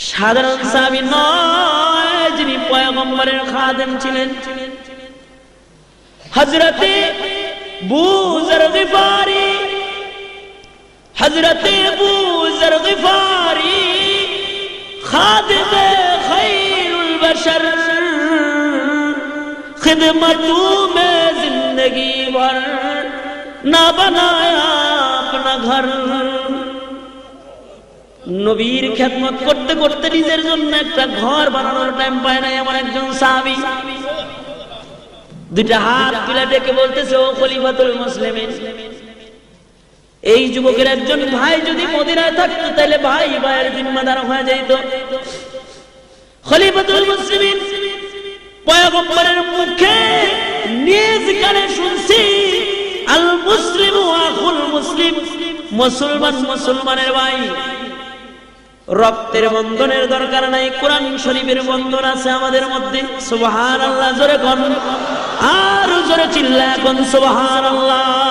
সাধারণ সাহাবী নয়, যিনি পয়গম্বরের খাদেম ছিলেন। হযরতে আবু যর গিফারি, হযরতে আবু যর গিফারি খাদেমে খায়রুল বশর, खिदमतों में जिंदगी भर ना बनाया अपना घर। নবীর খেদমত করতে করতে নিজের জন্য একটা ঘর বানানোর টাইম পায় না এমন একজন সাহাবী। দুইটা হাত তুলে ডেকে বলতেছে, ও খলিফাতুল মুসলিমিন, এই যুবকের একজন ভাই যদি মদিনায় থাকতো তাহলে ভাই ভাইয়ের জিম্মাদার হয়ে যাইত। খলিফাতুল মুসলিমিন পয়গম্বরের মুখে নিজ কানে শুনছি, আল মুসলিমু আখুল মুসলিম, মুসলমান মুসলমানের ভাই। রক্তের বন্ধনের দরকার নাই, কোরআন শরীফের বন্ধন আছে আমাদের মধ্যে। সুবহানাল্লাহ জোরে কোন, আর জোরে চিল্লায় কোন সুবহানাল্লাহ।